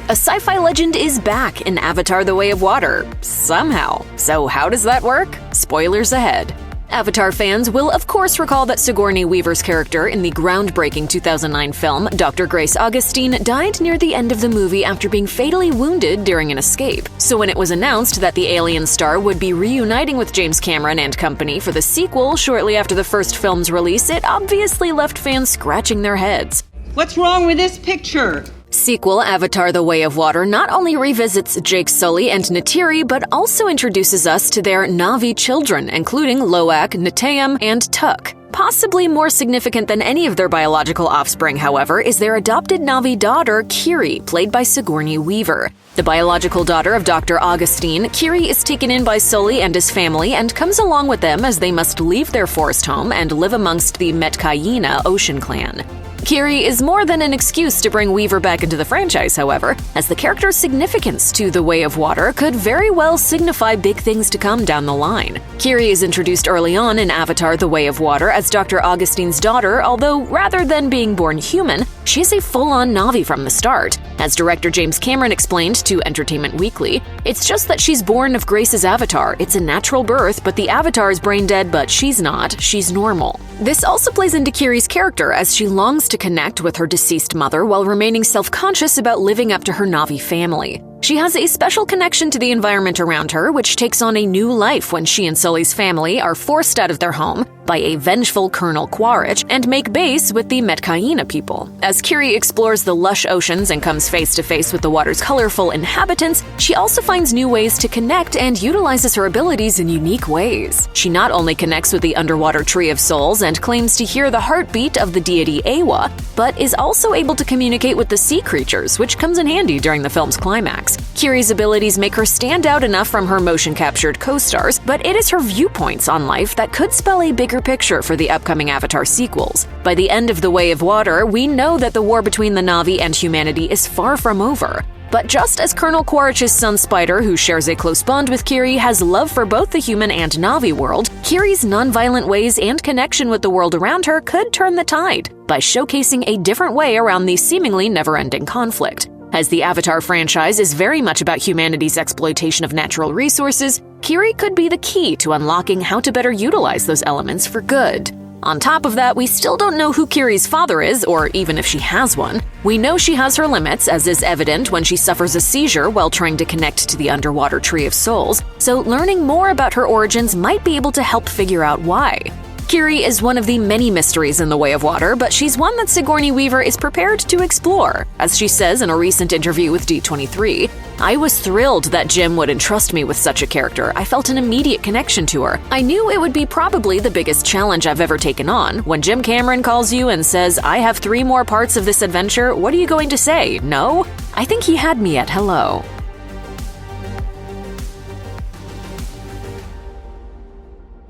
A sci-fi legend is back in Avatar: The Way of Water. Somehow. So how does that work? Spoilers ahead. Avatar fans will of course recall that Sigourney Weaver's character in the groundbreaking 2009 film Dr. Grace Augustine died near the end of the movie after being fatally wounded during an escape. So when it was announced that the Alien star would be reuniting with James Cameron and company for the sequel shortly after the first film's release, it obviously left fans scratching their heads. What's wrong with this picture? Sequel Avatar: The Way of Water not only revisits Jake Sully and Neytiri, but also introduces us to their Na'vi children, including Loak, Neteyam, and Tuk. Possibly more significant than any of their biological offspring, however, is their adopted Na'vi daughter, Kiri, played by Sigourney Weaver. The biological daughter of Dr. Augustine, Kiri is taken in by Sully and his family and comes along with them as they must leave their forest home and live amongst the Metkayina ocean clan. Kiri is more than an excuse to bring Weaver back into the franchise, however, as the character's significance to The Way of Water could very well signify big things to come down the line. Kiri is introduced early on in Avatar: The Way of Water as Dr. Augustine's daughter, although rather than being born human, she is a full-on Na'vi from the start. As director James Cameron explained to Entertainment Weekly, "It's just that she's born of Grace's avatar. It's a natural birth, but the avatar is brain dead, but she's not. She's normal." This also plays into Kiri's character as she longs to connect with her deceased mother while remaining self-conscious about living up to her Na'vi family. She has a special connection to the environment around her, which takes on a new life when she and Sully's family are forced out of their home by a vengeful Colonel Quaritch and make base with the Metkayina people. As Kiri explores the lush oceans and comes face-to-face with the water's colorful inhabitants, she also finds new ways to connect and utilizes her abilities in unique ways. She not only connects with the underwater Tree of Souls and claims to hear the heartbeat of the deity Awa, but is also able to communicate with the sea creatures, which comes in handy during the film's climax. Kiri's abilities make her stand out enough from her motion-captured co-stars, but it is her viewpoints on life that could spell a bigger picture for the upcoming Avatar sequels. By the end of The Way of Water, we know that the war between the Na'vi and humanity is far from over. But just as Colonel Quaritch's son Spider, who shares a close bond with Kiri, has love for both the human and Na'vi world, Kiri's nonviolent ways and connection with the world around her could turn the tide by showcasing a different way around the seemingly never-ending conflict. As the Avatar franchise is very much about humanity's exploitation of natural resources, Kiri could be the key to unlocking how to better utilize those elements for good. On top of that, we still don't know who Kiri's father is, or even if she has one. We know she has her limits, as is evident when she suffers a seizure while trying to connect to the underwater Tree of Souls, so learning more about her origins might be able to help figure out why. Kiri is one of the many mysteries in The Way of Water, but she's one that Sigourney Weaver is prepared to explore. As she says in a recent interview with D23, "I was thrilled that Jim would entrust me with such a character. I felt an immediate connection to her. I knew it would be probably the biggest challenge I've ever taken on. When Jim Cameron calls you and says, 'I have 3 more parts of this adventure,' what are you going to say? No? I think he had me at hello."